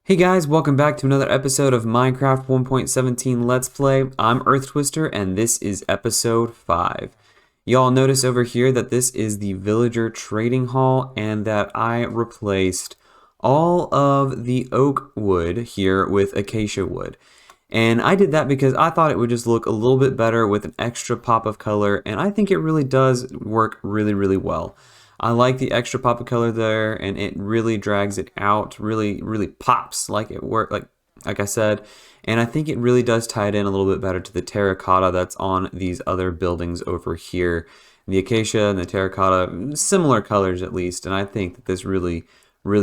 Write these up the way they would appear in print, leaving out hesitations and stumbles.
Hey guys, welcome back to another episode of Minecraft 1.17 Let's Play. I'm Earth Twister and this is episode 5. Y'all notice over here that this is the villager trading hall and that I replaced all of the oak wood here with acacia wood. And I did that because I thought it would just look a little bit better with an extra pop of color, and I think it really does work really well. I like the extra pop of color there, and it really drags it out, really pops like it worked, like I said, and I think it really does tie it in a little bit better to the terracotta that's on these other buildings over here. The acacia and the terracotta, similar colors at least, and I think that this really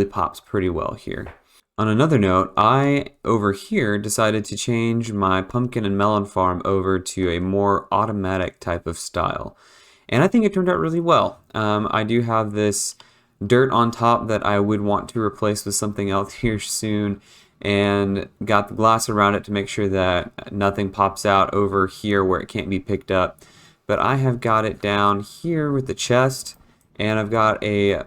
pops pretty well here. On another note, I over here decided to change my pumpkin and melon farm over to a more automatic type of style. And I think it turned out really well. I do have this dirt on top that I would want to replace with something else here soon, and got the glass around it to make sure that nothing pops out over here where it can't be picked up. But I have got it down here with the chest, and I've got a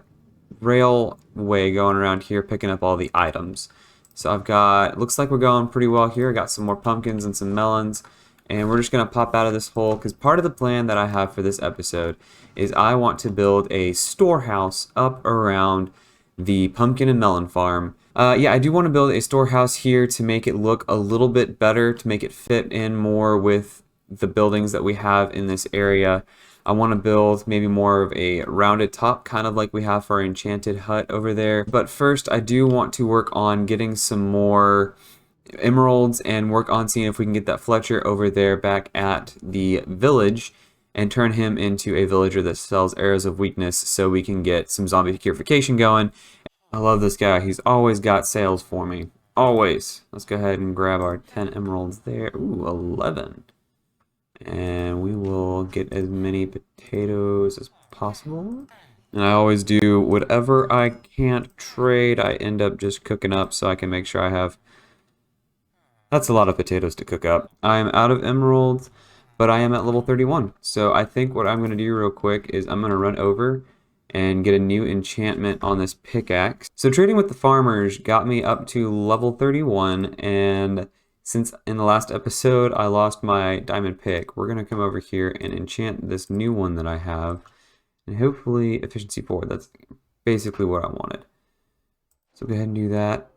railway going around here picking up all the items. So I've got, looks like we're going pretty well here. I got some more pumpkins and some melons. And we're just going to pop out of this hole because part of the plan that I have for this episode is I want to build a storehouse up around the pumpkin and melon farm. Yeah, I do want to build a storehouse here to make it look a little bit better, to make it fit in more with the buildings that we have in this area. I want to build maybe more of a rounded top, kind of like we have for our enchanted hut over there. But first, I do want to work on getting some more emeralds and work on seeing if we can get that Fletcher over there back at the village and turn him into a villager that sells arrows of weakness so we can get some zombie purification going. I love this guy. He's always got sales for me. Always. Let's go ahead and grab our 10 emeralds there. Ooh, 11. And we will get as many potatoes as possible. And I always do whatever I can't trade, I end up just cooking up so I can make sure I have. That's a lot of potatoes to cook up. I am out of emeralds, but I am at level 31. So I think what I'm going to do real quick is I'm going to run over and get a new enchantment on this pickaxe. So trading with the farmers got me up to level 31, and since in the last episode I lost my diamond pick, we're going to come over here and enchant this new one that I have, and hopefully efficiency 4. That's basically what I wanted. So go ahead and do that.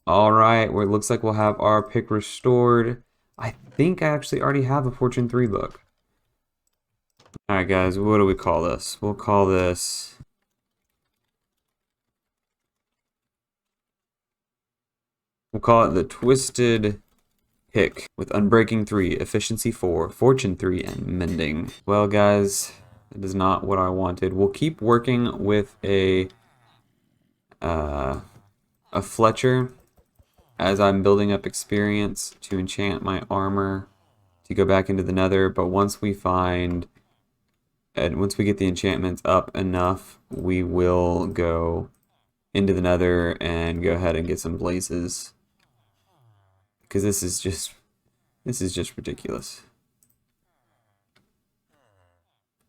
Alright, well, it looks like we'll have our pick restored. I think I actually already have a Fortune 3 book. Alright guys, what do we call this? We'll call this... We'll call it the Twisted Pick with Unbreaking 3, Efficiency 4, Fortune 3, and Mending. Well guys, that is not what I wanted. We'll keep working with a Fletcher as I'm building up experience to enchant my armor to go back into the Nether. But once we find, and once we get the enchantments up enough, we will go into the Nether and go ahead and get some blazes, because this is just ridiculous.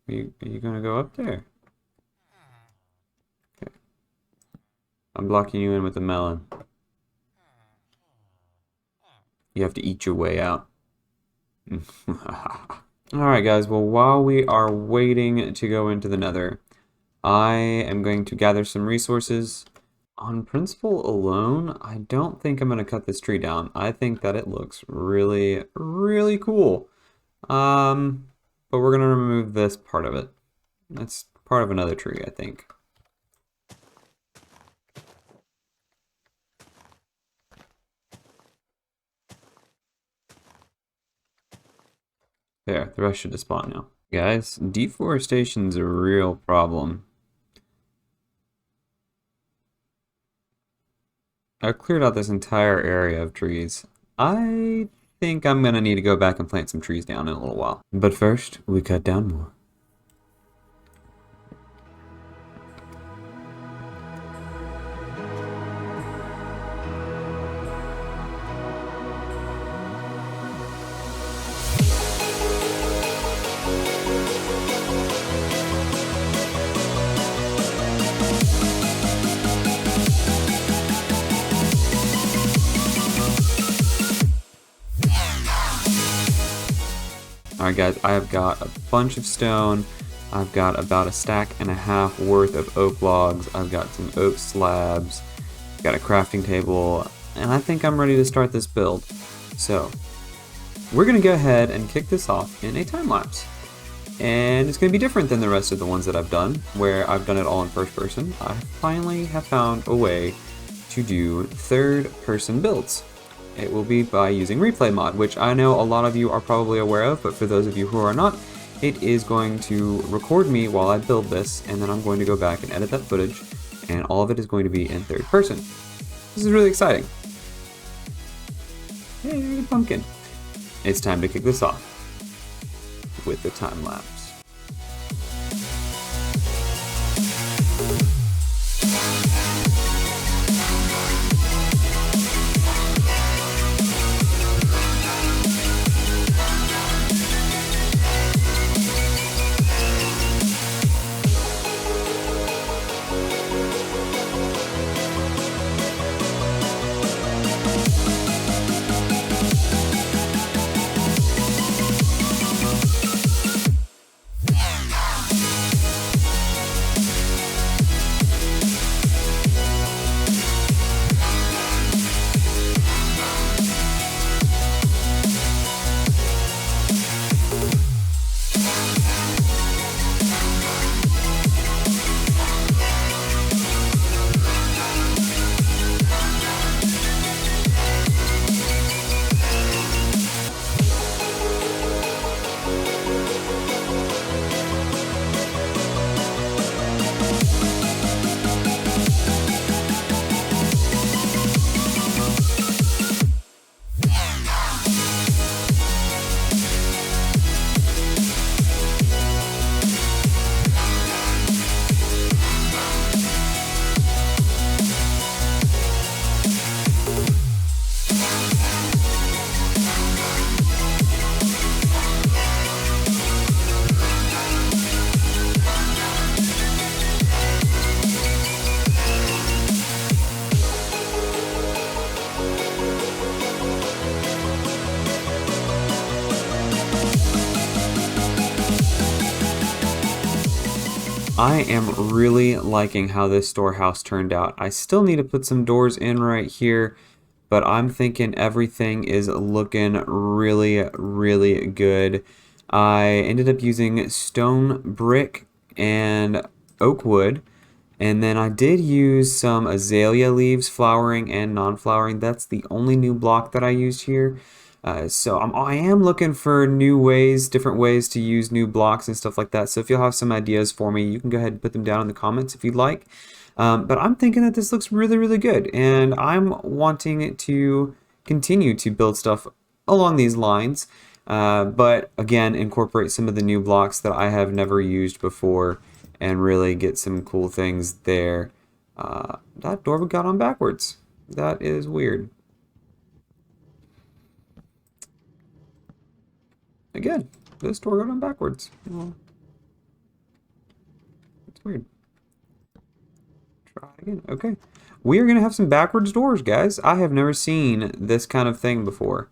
Are you gonna go up there? Okay. I'm blocking you in with a melon. You have to eat your way out. Alright guys, well while we are waiting to go into the Nether, I am going to gather some resources. On principle alone, I don't think I'm going to cut this tree down. I think that it looks really cool. But we're going to remove this part of it. That's part of another tree, I think. There, the rest should spawn now. Guys, deforestation is a real problem. I've cleared out this entire area of trees. I think I'm gonna need to go back and plant some trees down in a little while. But first, we cut down more. Alright guys, I have got a bunch of stone. I've got about a stack and a half worth of oak logs. I've got some oak slabs. Got a crafting table. And I think I'm ready to start this build. So, we're going to go ahead and kick this off in a time lapse. And it's going to be different than the rest of the ones that I've done, where I've done it all in first person. I finally have found a way to do third person builds. It will be by using replay mod, which I know a lot of you are probably aware of, but for those of you who are not, it is going to record me while I build this, and then I'm going to go back and edit that footage, and all of it is going to be in third person. This is really exciting. Hey, pumpkin. It's time to kick this off with the time lapse. I am really liking how this storehouse turned out. I still need to put some doors in right here, but I'm thinking everything is looking really, really good. I ended up using stone brick and oak wood, and then I did use some azalea leaves, flowering and non-flowering. That's the only new block that I used here. So I am looking for new ways, different ways to use new blocks and stuff like that. So if you'll have some ideas for me, you can go ahead and put them down in the comments if you'd like. But I'm thinking that this looks really, really good. And I'm wanting to continue to build stuff along these lines. But again, incorporate some of the new blocks that I have never used before and really get some cool things there. That door got on backwards. That is weird. Again, this door got on backwards. Well, it's weird. Try it again. Okay. We are going to have some backwards doors, guys. I have never seen this kind of thing before.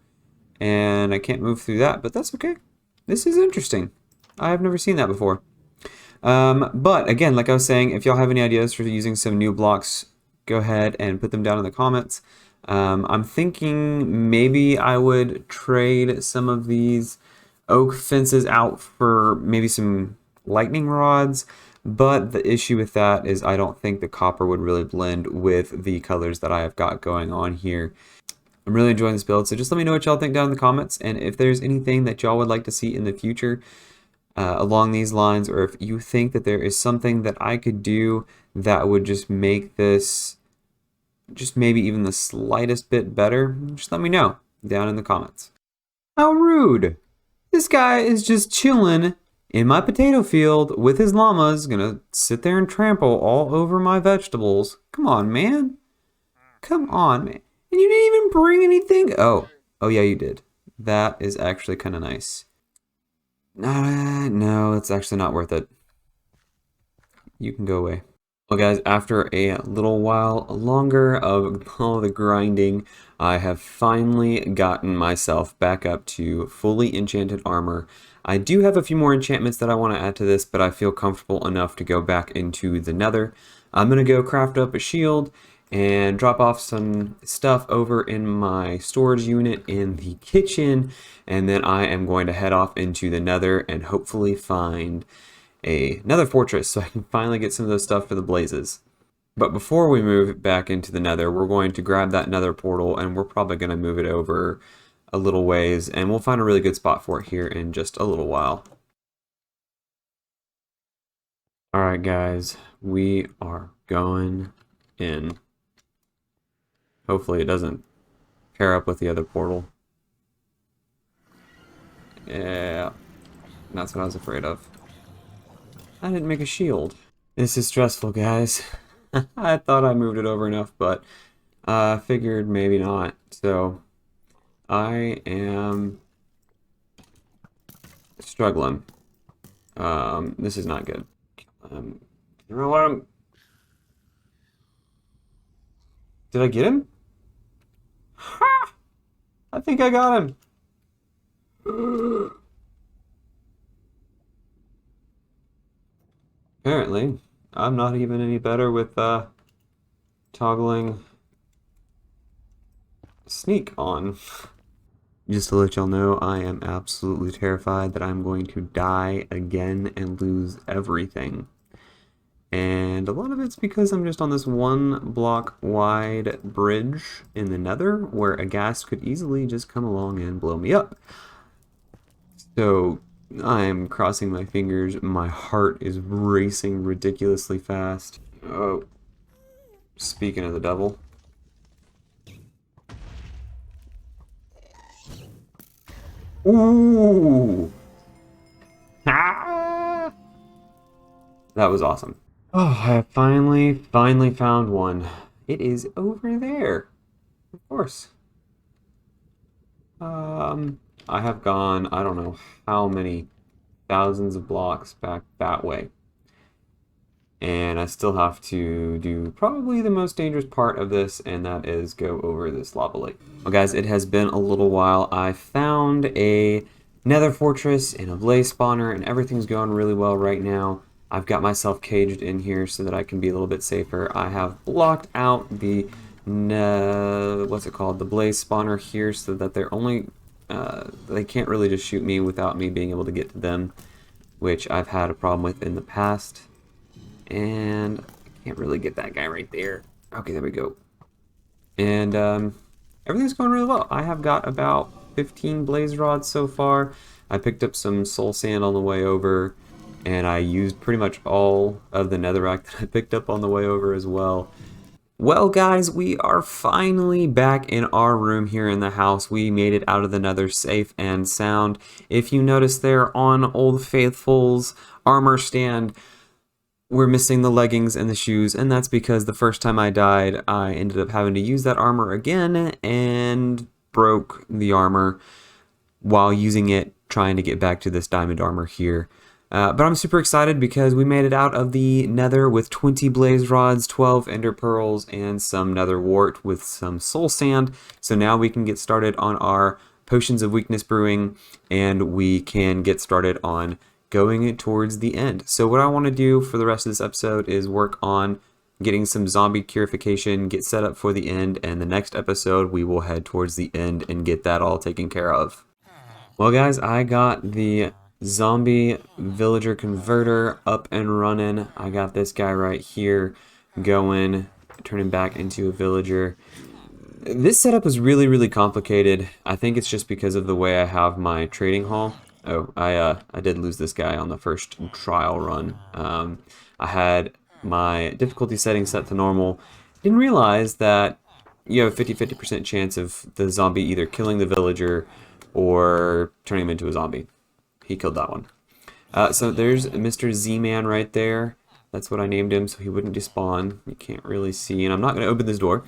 And I can't move through that, but that's okay. This is interesting. I have never seen that before. But again, like I was saying, if y'all have any ideas for using some new blocks, go ahead and put them down in the comments. I'm thinking maybe I would trade some of these oak fences out for maybe some lightning rods, but the issue with that is I don't think the copper would really blend with the colors that I have got going on here. I'm really enjoying this build, so just let me know what y'all think down in the comments, and if there's anything that y'all would like to see in the future along these lines, or if you think that there is something that I could do that would just make this just maybe even the slightest bit better, just let me know down in the comments. How rude! This guy is just chilling in my potato field with his llamas, gonna sit there and trample all over my vegetables. Come on, man. Come on, man. And you didn't even bring anything? Oh yeah, you did. That is actually kind of nice. No, it's actually not worth it. You can go away. Well, guys, after a little while longer of all the grinding, I have finally gotten myself back up to fully enchanted armor. I do have a few more enchantments that I want to add to this, but I feel comfortable enough to go back into the Nether. I'm going to go craft up a shield and drop off some stuff over in my storage unit in the kitchen, and then I am going to head off into the Nether and hopefully find another fortress so I can finally get some of those stuff for the blazes. But before we move back into the Nether, we're going to grab that Nether portal and we're probably going to move it over a little ways, and we'll find a really good spot for it here in just a little while. Alright guys, we are going in. Hopefully it doesn't pair up with the other portal. Yeah, that's what I was afraid of. I didn't make a shield. This is stressful, guys. I thought I moved it over enough, but I figured maybe not. So I am struggling. This is not good. You know what? Did I get him? Ha! I think I got him. Apparently, I'm not even any better with toggling sneak on. Just to let y'all know, I am absolutely terrified that I'm going to die again and lose everything. And a lot of it's because I'm just on this 1 block wide bridge in the Nether where a ghast could easily just come along and blow me up. So I'm crossing my fingers. My heart is racing ridiculously fast. Oh, speaking of the devil. Ooh! Ah! That was awesome. Oh, I have finally found one. It is over there. Of course. I have gone, I don't know how many thousands of blocks back that way. And I still have to do probably the most dangerous part of this, and that is go over this lava lake. Well, guys, it has been a little while. I found a nether fortress and a blaze spawner, and everything's going really well right now. I've got myself caged in here so that I can be a little bit safer. I have blocked out the, what's it called, the blaze spawner here so that they're only, they can't really just shoot me without me being able to get to them, which I've had a problem with in the past. And I can't really get that guy right there. Okay, there we go. And everything's going really well. I have got about 15 blaze rods so far. I picked up some soul sand on the way over, and I used pretty much all of the netherrack that I picked up on the way over as well. Well, guys, we are finally back in our room here in the house. We made it out of the nether safe and sound. If you notice there on Old Faithful's armor stand, we're missing the leggings and the shoes, and that's because the first time I died, I ended up having to use that armor again and broke the armor while using it, trying to get back to this diamond armor here. But I'm super excited because we made it out of the nether with 20 blaze rods, 12 ender pearls, and some nether wart with some soul sand. So now we can get started on our potions of weakness brewing, and we can get started on going towards the end. So what I want to do for the rest of this episode is work on getting some zombie purification, get set up for the end, and the next episode we will head towards the end and get that all taken care of. Well, guys, I got the zombie villager converter up and running. I got this guy right here going, turning back into a villager. This setup is really complicated. I think it's just because of the way I have my trading hall. Oh, I did lose this guy on the first trial run. I had my difficulty setting set to normal. Didn't realize that you have a 50% chance of the zombie either killing the villager or turning him into a zombie. He killed that one. So there's Mr. Z-Man right there. That's what I named him so he wouldn't despawn. You can't really see, and I'm not going to open this door.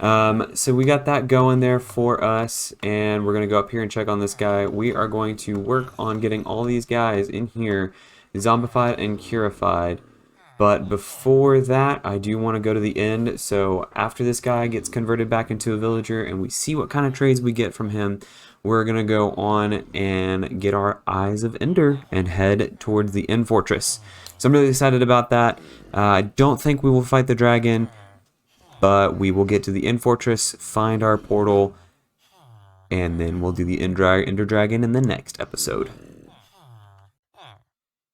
So we got that going there for us, and we're going to go up here and check on this guy. We are going to work on getting all these guys in here zombified and purified. But before that, I do want to go to the end. So after this guy gets converted back into a villager and we see what kind of trades we get from him, we're going to go on and get our Eyes of Ender and head towards the End Fortress. So I'm really excited about that. I don't think we will fight the dragon, but we will get to the End Fortress, find our portal, and then we'll do the Ender Dragon in the next episode.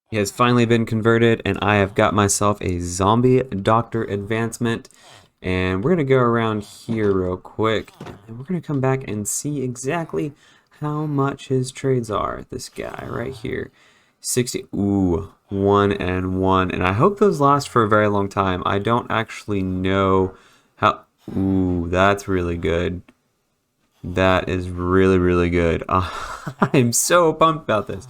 He has finally been converted, and I have got myself a zombie doctor advancement. And we're going to go around here real quick, and we're going to come back and see exactly how much his trades are. This guy right here. 60, ooh, 1 and 1. And I hope those last for a very long time. I don't actually know how, ooh, that's really good. That is really, really good. I'm so pumped about this.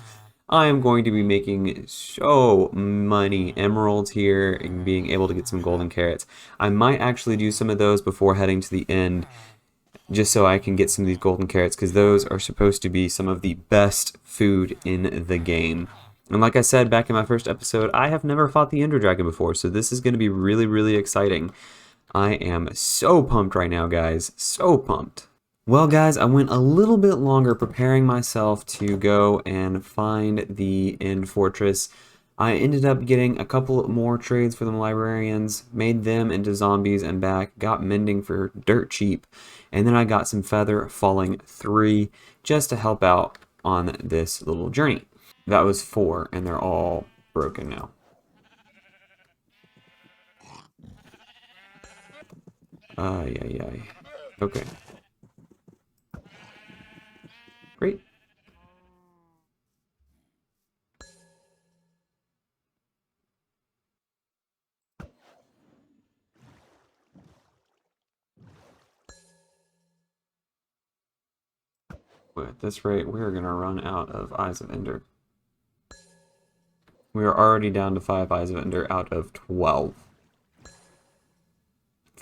I am going to be making so many emeralds here and being able to get some golden carrots. I might actually do some of those before heading to the end, just so I can get some of these golden carrots, because those are supposed to be some of the best food in the game. And like I said back in my first episode, I have never fought the Ender Dragon before, so this is going to be really, really exciting. I am so pumped right now, guys. So pumped. Well, guys, I went a little bit longer preparing myself to go and find the End Fortress. I ended up getting a couple more trades for the librarians, made them into zombies and back, got mending for dirt cheap, and then I got some feather falling 3 just to help out on this little journey. That was 4, and they're all broken now. Ay. Okay. Great. At this rate, we're going to run out of Eyes of Ender. We are already down to 5 Eyes of Ender out of 12.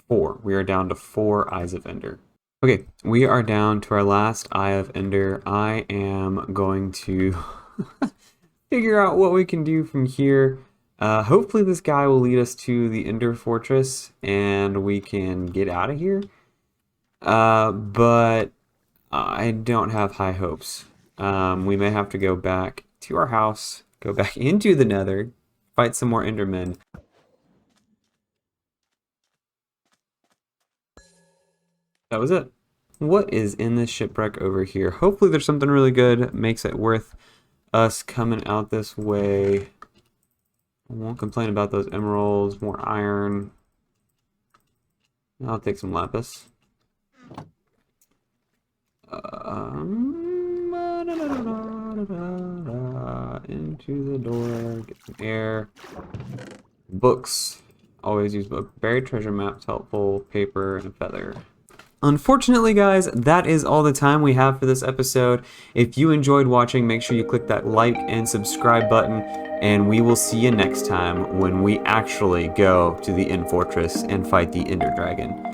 4. We are down to 4 Eyes of Ender. Okay, we are down to our last Eye of Ender. I am going to figure out what we can do from here. Hopefully this guy will lead us to the Ender Fortress and we can get out of here. But I don't have high hopes. We may have to go back to our house, go back into the Nether, fight some more Endermen. That was it. What is in this shipwreck over here? Hopefully there's something really good, makes it worth us coming out this way. I won't complain about those emeralds, more iron. I'll take some lapis. Into the door, get some air. Books. Always use book. Buried treasure maps, helpful. Paper and feather. Unfortunately, guys, that is all the time we have for this episode. If you enjoyed watching, make sure you click that like and subscribe button, and we will see you next time when we actually go to the End Fortress and fight the Ender Dragon.